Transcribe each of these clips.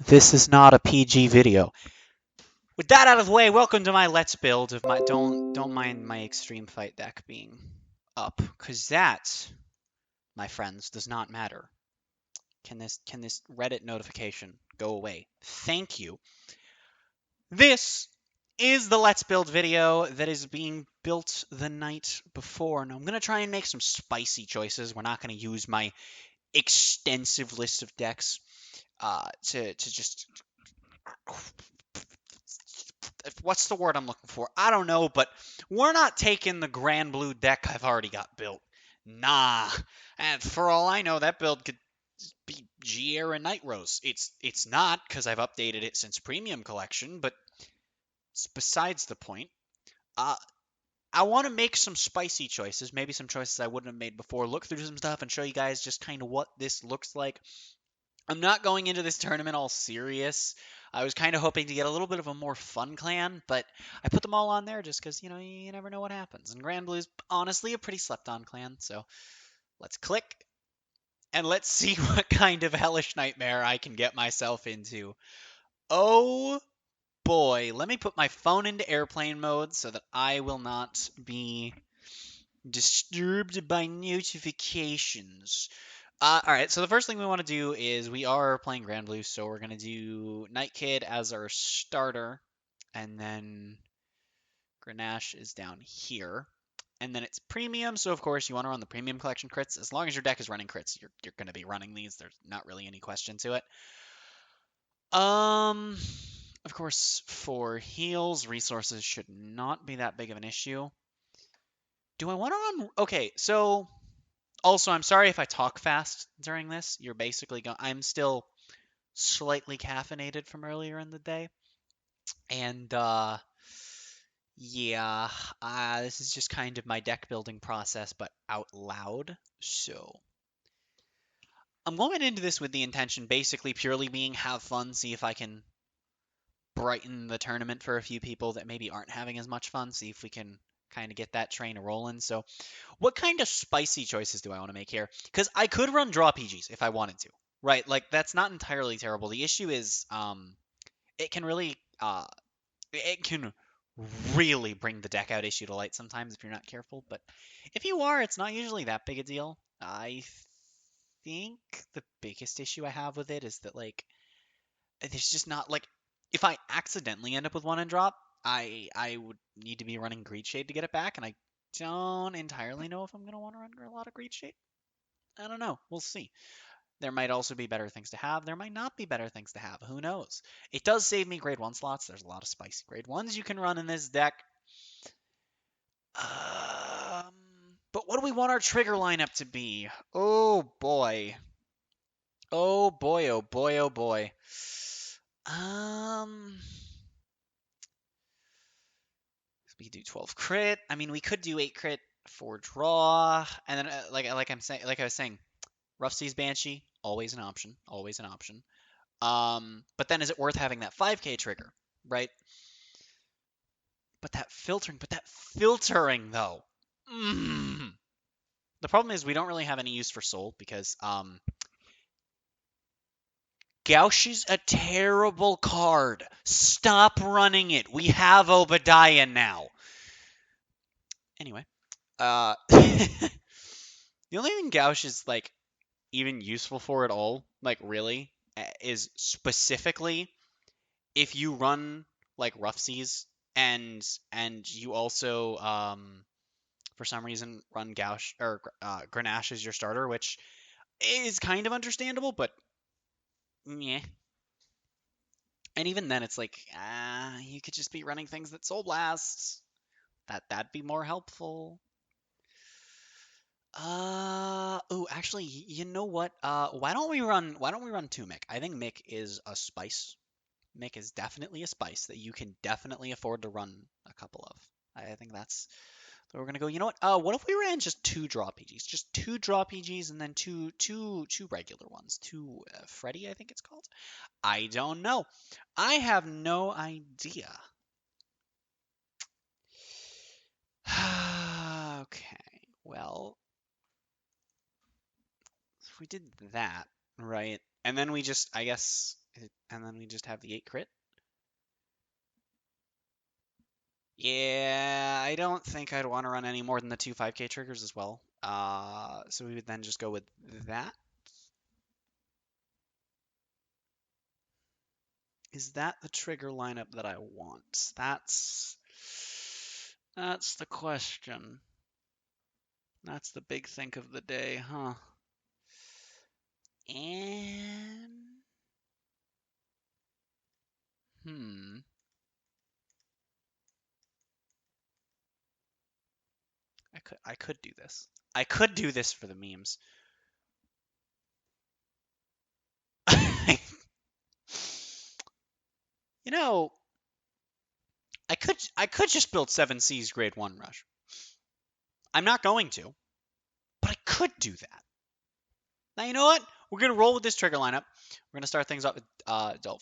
This is not a PG video. With that out of the way, welcome to my Let's Build of my don't mind my extreme fight deck being up, cause that, my friends, does not matter. Can this Reddit notification go away? Thank you. This is the Let's Build video that is being built the night before. Now I'm gonna try and make some spicy choices. We're not gonna use my extensive list of decks to just what's the word I'm looking for? I don't know, but we're not taking the Grand Blue deck I've already got built. Nah. And for all I know, that build could be G-Air and Night Rose. It's not, because I've updated it since Premium Collection, but it's besides the point. Uh, I want to make some spicy choices, maybe some choices I wouldn't have made before, look through some stuff and show you guys just kind of what this looks like. I'm not going into this tournament all serious. I was kind of hoping to get a little bit of a more fun clan, but I put them all on there just because, you never know what happens. And Grand Blue's honestly a pretty slept on clan, so let's click and let's see what kind of hellish nightmare I can get myself into. Oh boy, let me put my phone into airplane mode so that I will not be disturbed by notifications. All right, so the first thing we want to do is we are playing Grand Blue, so we're going to do Night Kid as our starter, and then Grenache is down here. And then it's premium, so of course you want to run the premium collection crits. As long as your deck is running crits, you're going to be running these. There's not really any question to it. Of course, for heals, resources should not be that big of an issue. Do I want to run? Okay, so also, I'm sorry if I talk fast during this. You're basically going. I'm still slightly caffeinated from earlier in the day, and yeah, this is just kind of my deck building process, but out loud. So I'm going into this with the intention, basically purely being have fun, see if I can brighten the tournament for a few people that maybe aren't having as much fun. See if we can kind of get that train rolling. So what kind of spicy choices do I want to make here? Because I could run draw PGs if I wanted to, right? Like that's not entirely terrible. The issue is, it can really, it can really bring the deck out issue to light sometimes if you're not careful. But if you are, it's not usually that big a deal. I think the biggest issue I have with it is that like there's just not like if I accidentally end up with one and drop, I would need to be running Greed Shade to get it back, and I don't entirely know if I'm gonna want to run a lot of Greed Shade. I don't know. We'll see. There might also be better things to have. There might not be better things to have. Who knows? It does save me grade 1 slots. There's a lot of spicy grade 1s you can run in this deck. Um, but what do we want our trigger lineup to be? Oh boy. Oh boy, oh boy, oh boy. Um, we could do 12 crit. I mean, we could do 8 crit for draw, and then like I was saying, Rough Seas Banshee always an option, always an option. But then is it worth having that 5k trigger, right? But that filtering though. Mm. The problem is we don't really have any use for Soul because Gauche is a terrible card. Stop running it. We have Obadiah now. Anyway, the only thing Gauche is like even useful for at all, like really, is specifically if you run like Rough Seas and you also for some reason run Gauche or Grenache as your starter, which is kind of understandable, but yeah. And even then, it's like you could just be running things that Soul Blasts. That'd be more helpful. Oh, actually, you know what? Why don't we run two Mick? I think Mick is a spice. Mick is definitely a spice that you can definitely afford to run a couple of. I think that's so we're gonna go. You know what? What if we ran just two draw PGs? Just two draw PGs and then two regular ones. Two Freddy, I think it's called. I don't know. I have no idea. Okay. Well, if we did that, right? And then we just, I guess, And then we just have the 8 crit. Yeah, I don't think I'd want to run any more than the 2 5k triggers as well. So we would then just go with that. Is that the trigger lineup that I want? That's the question. That's the big think of the day, huh? And hmm. I could do this. I could do this for the memes. You know, I could just build 7C's grade 1 rush. I'm not going to, but I could do that. Now you know what? We're gonna roll with this trigger lineup. We're gonna start things off with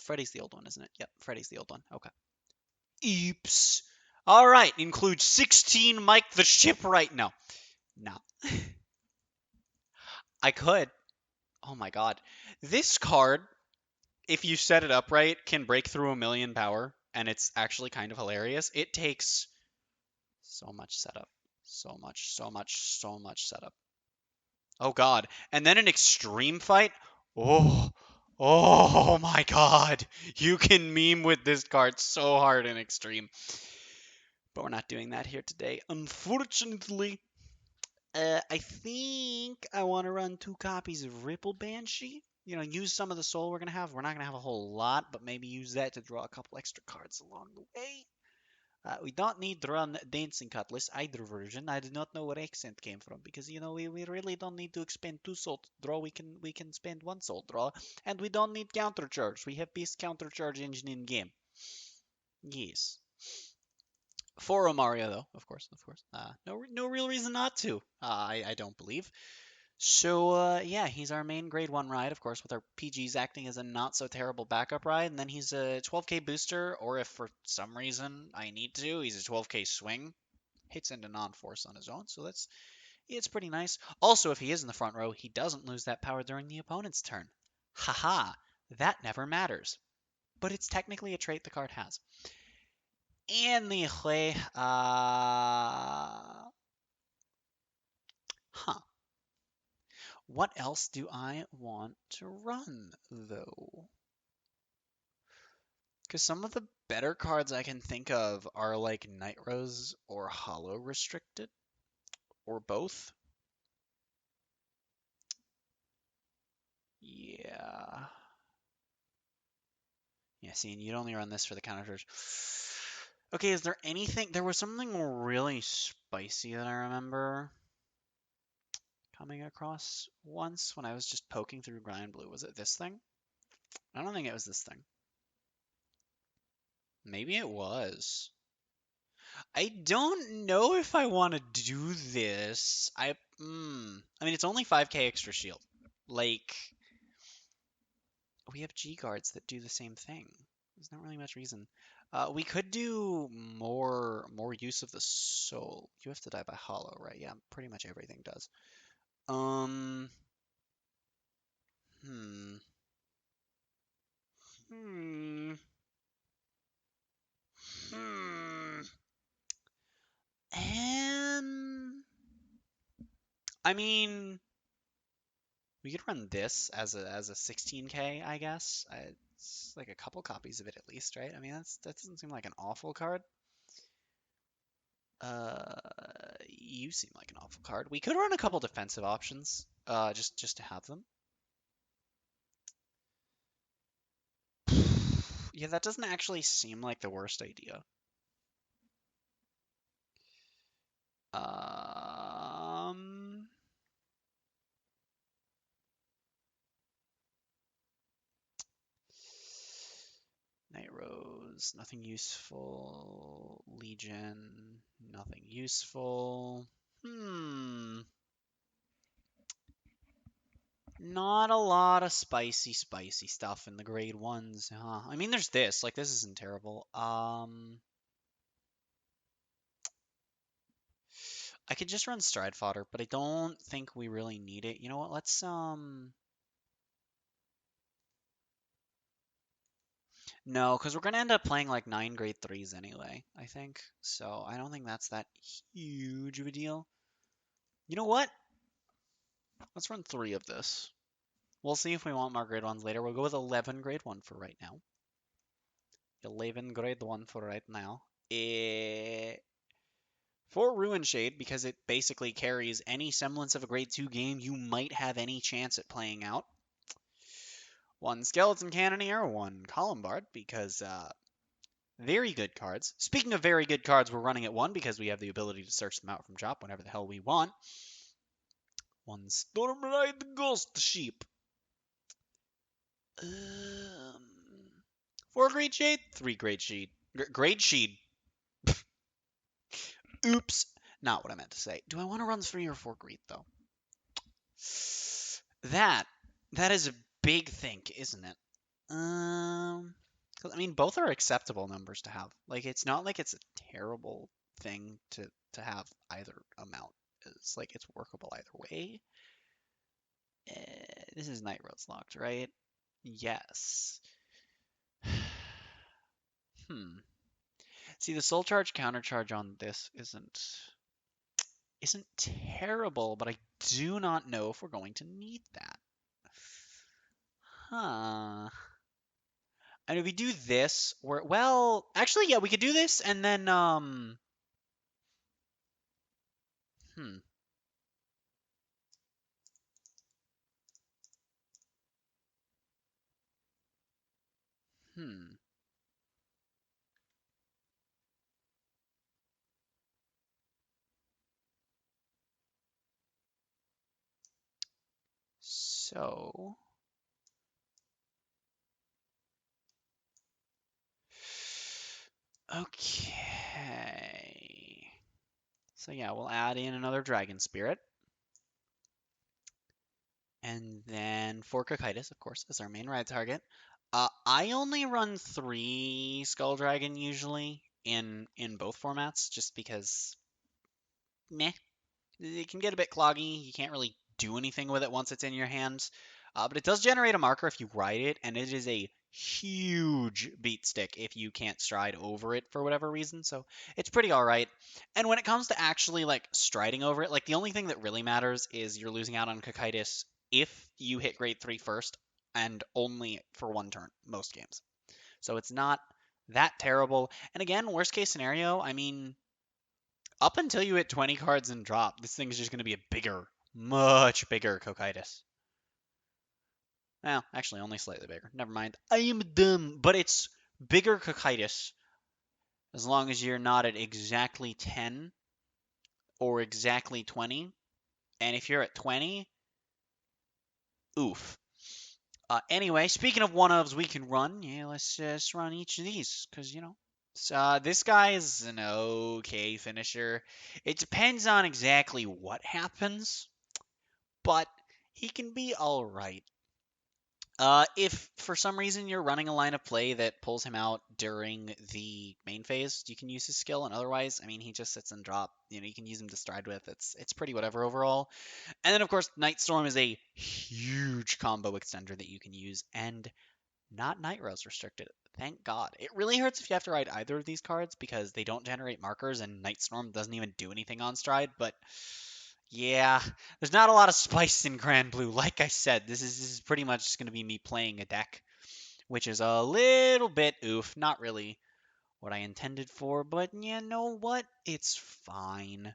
Freddy's the old one, isn't it? Yep, Freddy's the old one. Okay. Eeps. All right, include 16 Mike the Shipwright. No, no. I could. Oh my god. This card, if you set it up right, can break through 1,000,000 power, and it's actually kind of hilarious. It takes so much setup. So much, so much, so much setup. Oh god. And then an extreme fight? Oh, oh my god. You can meme with this card so hard in extreme. But we're not doing that here today, unfortunately. I think I want to run 2 copies of Ripple Banshee. You know, use some of the soul we're going to have. We're not going to have a whole lot, but maybe use that to draw a couple extra cards along the way. We don't need to run Dancing Cutlass, either version. I do not know where accent came from, because, you know, we really don't need to expend 2 soul to draw. We can spend 1 soul draw, and we don't need countercharge. We have Beast countercharge engine in game. Yes. For Mario, though, of course, of course. No real reason not to. I don't believe. So yeah, he's our main grade 1 ride, of course, with our PGs acting as a not so terrible backup ride, and then he's a 12k booster, or if for some reason I need to, he's a 12k swing. Hits into non-force on his own, so it's pretty nice. Also, if he is in the front row, he doesn't lose that power during the opponent's turn. Haha, that never matters. But it's technically a trait the card has. Anyway, huh. What else do I want to run, though? Because some of the better cards I can think of are like Night Rose or Hollow Restricted, or both. Yeah. Yeah, see, and you'd only run this for the counters. Okay, is there anything? There was something really spicy that I remember coming across once when I was just poking through Grind Blue. Was it this thing? I don't think it was this thing. Maybe it was. I don't know if I want to do this. I mean, it's only 5k extra shield. Like, we have G guards that do the same thing. There's not really much reason. We could do more use of the soul. You have to die by hollow, right? Yeah, pretty much everything does. Um, hmm, hmm, hmm. And I mean, we could run this as a 16k, I guess. It's like a couple copies of it at least, right? I mean, that doesn't seem like an awful card. Uh, you seem like an awful card. We could run a couple defensive options, just to have them. Yeah, that doesn't actually seem like the worst idea. Um, Night Rose, nothing useful. Legion, nothing useful. Not a lot of spicy stuff in the grade ones, huh? I mean, there's this. Like, this isn't terrible. I could just run Stride Fodder, but I don't think we really need it. You know what? No, because we're gonna end up playing like 9 grade 3s anyway, I think. So I don't think that's that huge of a deal. You know what? Let's run 3 of this. We'll see if we want more grade 1s later. We'll go with 11 grade 1 for right now. 11 grade 1 for right now. For Ruin Shade, because it basically carries any semblance of a grade 2 game you might have any chance at playing out. 1 Skeleton Cannoneer, 1 Columbard, because very good cards. Speaking of very good cards, we're running at 1 because we have the ability to search them out from drop whenever the hell we want. 1 Stormride Ghost Sheep. 4 Great Shade, 3 Great Shade. Great Shade. Oops. Not what I meant to say. Do I want to run 3 or 4 Great, though? That is a big think, isn't it? 'Cause, I mean, both are acceptable numbers to have. Like, it's not like it's a terrible thing to have either amount. It's like it's workable either way. This is Night Roads locked, right? Yes. Hmm. See, the soul charge counter charge on this isn't terrible, but I do not know if we're going to need that. Huh. And if we do this, well, actually, yeah, we could do this and then hmm. Hmm. So, okay. So yeah, we'll add in another Dragon Spirit. And then for Cocytus, of course, as our main ride target. I only run 3 Skull Dragon usually in both formats, just because meh. It can get a bit cloggy. You can't really do anything with it once it's in your hands. But it does generate a marker if you ride it, and it is a huge beat stick if you can't stride over it for whatever reason. So it's pretty all right. And when it comes to actually like striding over it, like the only thing that really matters is you're losing out on Cocytus if you hit grade 3 first, and only for 1 turn most games. So it's not that terrible. And again, worst case scenario, I mean, up until you hit 20 cards and drop, this thing is just going to be a bigger, much bigger Cocytus. Well, actually, only slightly bigger. Never mind. I am dumb. But it's bigger Cocytus as long as you're not at exactly 10 or exactly 20. And if you're at 20, oof. Anyway, speaking of one-ofs we can run, yeah, let's just run each of these, because, you know. So, this guy is an okay finisher. It depends on exactly what happens, but he can be alright. If for some reason you're running a line of play that pulls him out during the main phase, you can use his skill, and otherwise, I mean, he just sits and drop. You know, you can use him to stride with. It's pretty whatever overall. And then, of course, Night Storm is a huge combo extender that you can use, and not Night Rose restricted. Thank God. It really hurts if you have to ride either of these cards because they don't generate markers, and Night Storm doesn't even do anything on stride, but yeah, there's not a lot of spice in Grand Blue. Like I said, this is pretty much just going to be me playing a deck, which is a little bit oof. Not really what I intended for, but you know what? It's fine.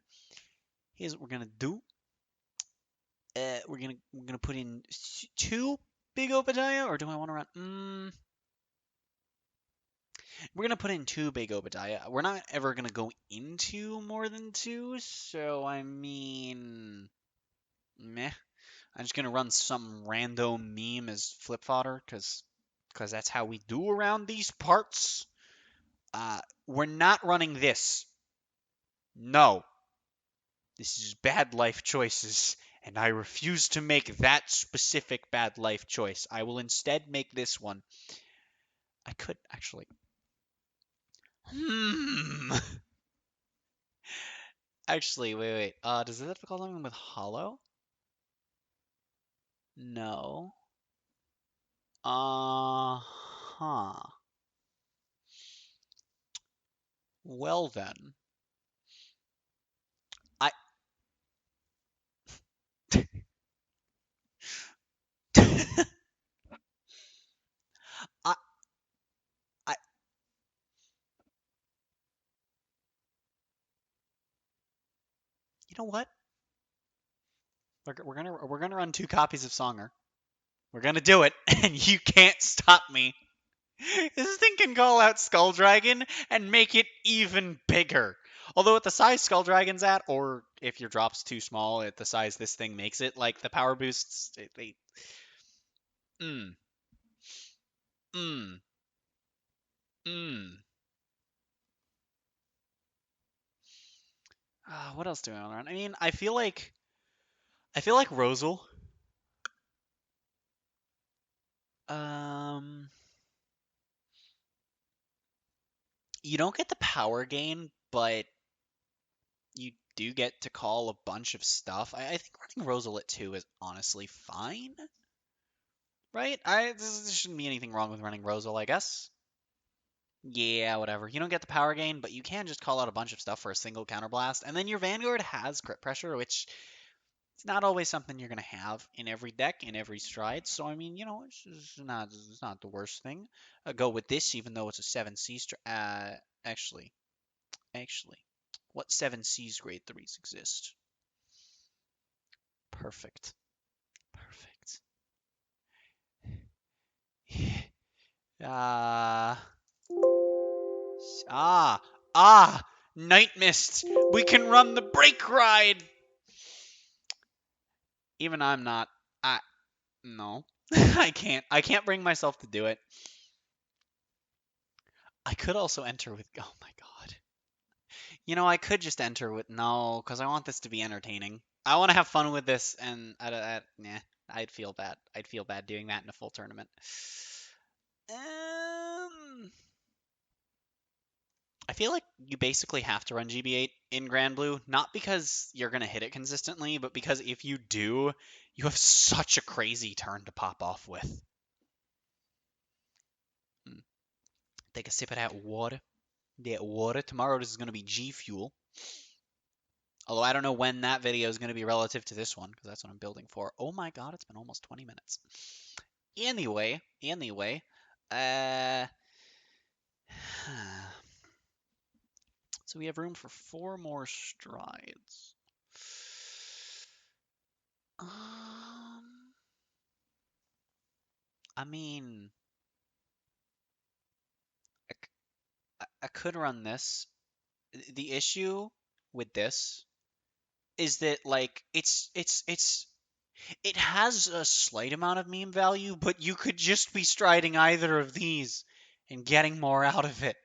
Here's what we're gonna do. We're gonna put in 2 big Obadiah, or do I want to run? We're gonna put in 2 big Obadiah. We're not ever gonna go into more than 2, so I mean, meh. I'm just gonna run some random meme as flip fodder because that's how we do around these parts. We're not running this. No, this is bad life choices, and I refuse to make that specific bad life choice. I will instead make this one. I could actually. Hmm. Actually, wait. Does it have to call something with hollow? No. Huh. Well then, I, I, I, you know what? We're gonna run 2 copies of Songer. We're gonna do it, and you can't stop me. This thing can call out Skull Dragon and make it even bigger. Although at the size Skull Dragon's at, or if your drop's too small at the size this thing makes it, like the power boosts, mm, mm, mm. What else do I want to run? I mean, I feel like Rosal. Um, you don't get the power gain, but you do get to call a bunch of stuff. I think running Rosal at 2 is honestly fine, right? There shouldn't be anything wrong with running Rosal, I guess. Yeah, whatever. You don't get the power gain, but you can just call out a bunch of stuff for a single counterblast, and then your Vanguard has crit pressure, which it's not always something you're gonna have in every deck, in every stride. So I mean, it's not the worst thing. Go with this, even though it's a 7C. Actually, what 7Cs grade 3s exist? Perfect. Perfect. Ah. Ah. Ah. Night Mist. We can run the brake ride. Even I'm not. I no. I can't. I can't bring myself to do it. I could also enter with. Oh my god. I could just enter with no, because I want this to be entertaining. I want to have fun with this, and nah, I'd feel bad. I'd feel bad doing that in a full tournament. Um, I feel like you basically have to run GB8 in Grand Blue, not because you're gonna hit it consistently, but because if you do, you have such a crazy turn to pop off with. Hmm. Take a sip of that water. That water. Tomorrow this is gonna be G Fuel. Although I don't know when that video is going to be relative to this one, because that's what I'm building for. Oh my god, it's been almost 20 minutes. Anyway, uh, so we have room for 4 more strides. I mean, I could run this. The issue with this is that like it has a slight amount of meme value, but you could just be striding either of these and getting more out of it.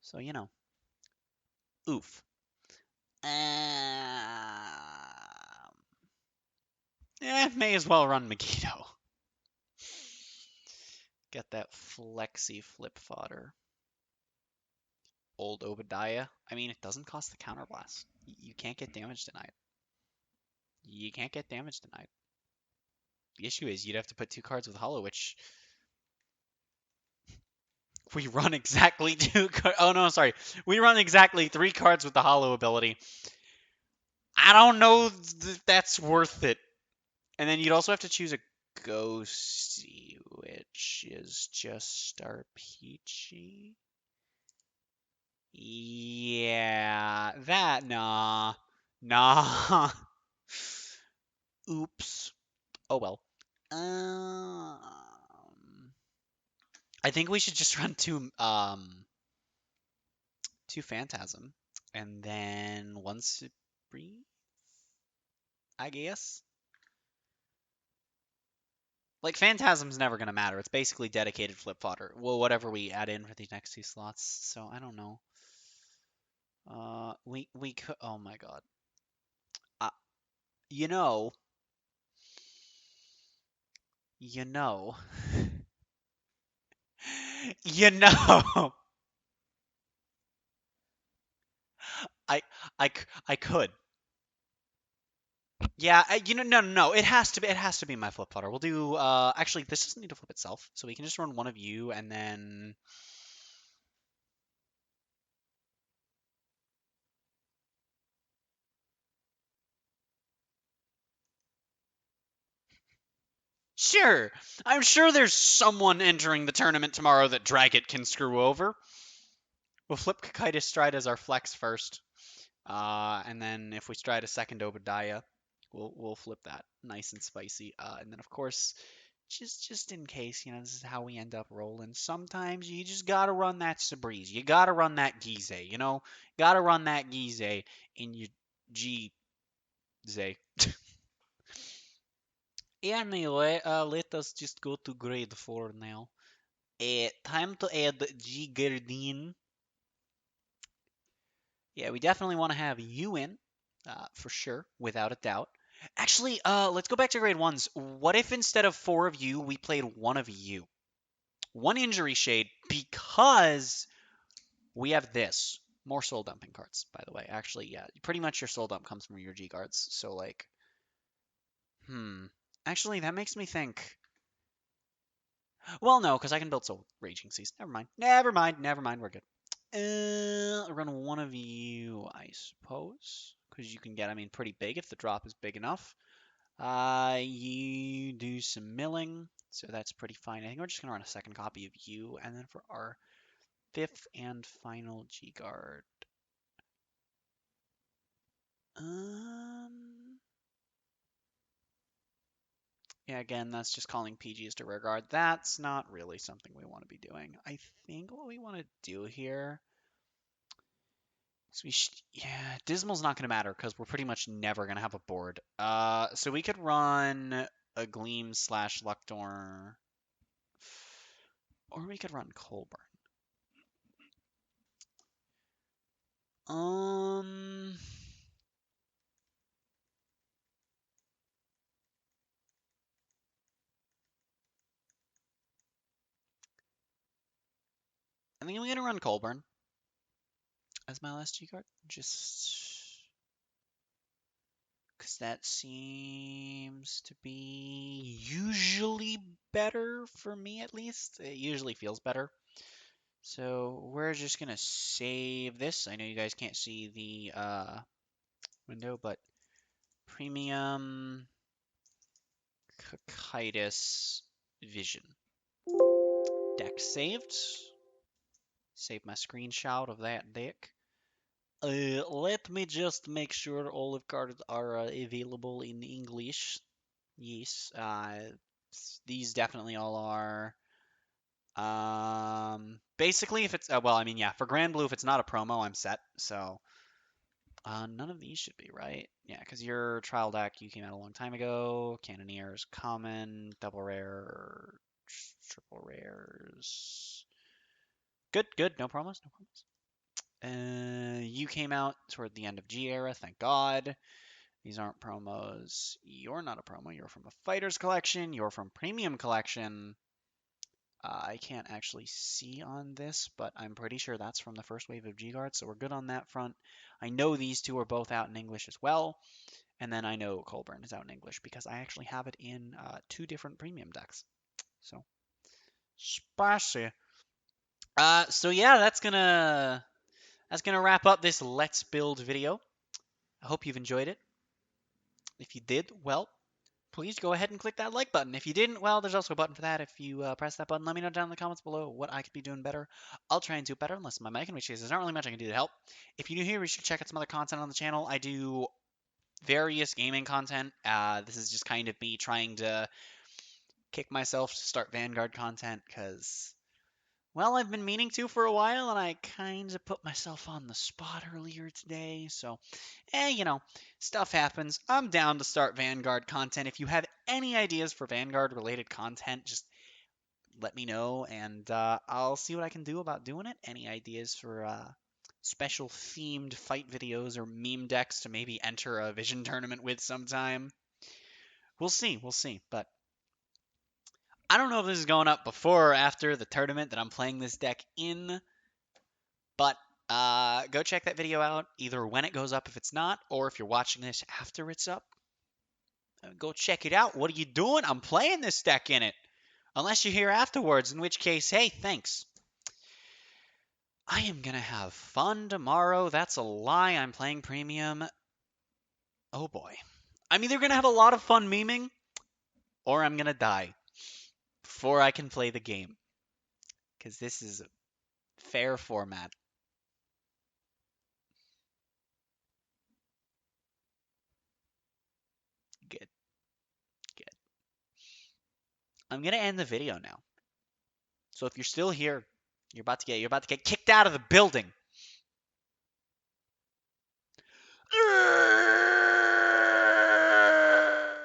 So, oof. May as well run Megiddo. Get that flexy flip fodder. Old Obadiah. I mean, it doesn't cost the counterblast. You can't get damage denied. You can't get damage denied. The issue is you'd have to put 2 cards with Hollow, which we run exactly 2 cards. Oh no, sorry. We run exactly 3 cards with the Hollow ability. I don't know if that's worth it. And then you'd also have to choose a Ghosty, which is just our Peachy. Yeah, nah. Oops. Oh well. Um, I think we should just run two Phantasm, and then one Supreme, I guess. Like Phantasm's never gonna matter. It's basically dedicated flip fodder. Well, whatever we add in for these next 2 slots. So I don't know. We could. Oh my god. Uh, you know. You know. You know. I I could. Yeah, no. It has to be my flip fodder. We'll do. Actually, this doesn't need to flip itself, so we can just run one of you, and then Sure. I'm sure there's someone entering the tournament tomorrow that Dragit can screw over. We'll flip Cocytus Stride as our flex first. And then if we stride a second Obadiah, we'll flip that nice and spicy. And then of course, just in case, this is how we end up rolling. Sometimes you just gotta run that Sabreeze. You gotta run that Gize. Gotta run that Gize in your Gize. Anyway, let us just go to grade 4 now. Time to add Gigardine. Yeah, we definitely want to have you in, for sure, without a doubt. Actually, let's go back to grade 1s. What if instead of 4 of you, we played 1 of you? 1 injury shade, because we have this. More soul dumping cards, by the way. Actually, yeah, pretty much your soul dump comes from your G guards. So, like, Actually, that makes me think. Well, no, because I can build Soul Raging Seas. Never mind. We're good. Run 1 of you, I suppose. Because you can get, pretty big if the drop is big enough. You do some milling, so that's pretty fine. I think we're just going to run a second copy of you. And then for our 5th and final G-Guard. Yeah, again, that's just calling PGs to rear guard. That's not really something we want to be doing. I think what we want to do here is yeah, Dismal's not going to matter because we're pretty much never going to have a board. So we could run a Gleam / Luctor, or we could run Colburn. I think I'm going to run Colburn as my last G card, just because that seems to be usually better for me, at least. It usually feels better. So we're just going to save this. I know you guys can't see the window, but Premium Cocytus Vision. Deck saved. Save my screenshot of that deck. Let me just make sure all of cards are available in English. Yes, these definitely all are. Basically, if it's yeah, for Grand Blue, if it's not a promo, I'm set. So, none of these should be right. Yeah, because your trial deck you came out a long time ago. Cannoneers, common, double rare, triple rares. Good, no promos, no promos. You came out toward the end of G era, thank God. These aren't promos. You're not a promo. You're from a Fighters collection. You're from Premium collection. I can't actually see on this, but I'm pretty sure that's from the first wave of G-Guard, so we're good on that front. I know these two are both out in English as well, and then I know Colburn is out in English because I actually have it in 2 different Premium decks. So, spicy. So yeah, that's gonna wrap up this Let's Build video. I hope you've enjoyed it. If you did, well, please go ahead and click that like button. If you didn't, well, there's also a button for that. If you press that button, let me know down in the comments below what I could be doing better. I'll try and do it better, unless my mic, in which case there's not really much I can do to help. If you're new here, you should check out some other content on the channel. I do various gaming content. This is just kind of me trying to kick myself to start Vanguard content, because, well, I've been meaning to for a while, and I kind of put myself on the spot earlier today, so, stuff happens. I'm down to start Vanguard content. If you have any ideas for Vanguard-related content, just let me know, and I'll see what I can do about doing it. Any ideas for special themed fight videos or meme decks to maybe enter a Vision tournament with sometime? We'll see, but I don't know if this is going up before or after the tournament that I'm playing this deck in, but go check that video out, either when it goes up if it's not, or if you're watching this after it's up. Go check it out. What are you doing? I'm playing this deck in it. Unless you're here afterwards, in which case, hey, thanks. I am going to have fun tomorrow. That's a lie. I'm playing Premium. Oh boy. I'm either going to have a lot of fun memeing, or I'm gonna die before I can play the game. Because this is a fair format. Good, good. I'm gonna end the video now. So if you're still here, you're about to get kicked out of the building.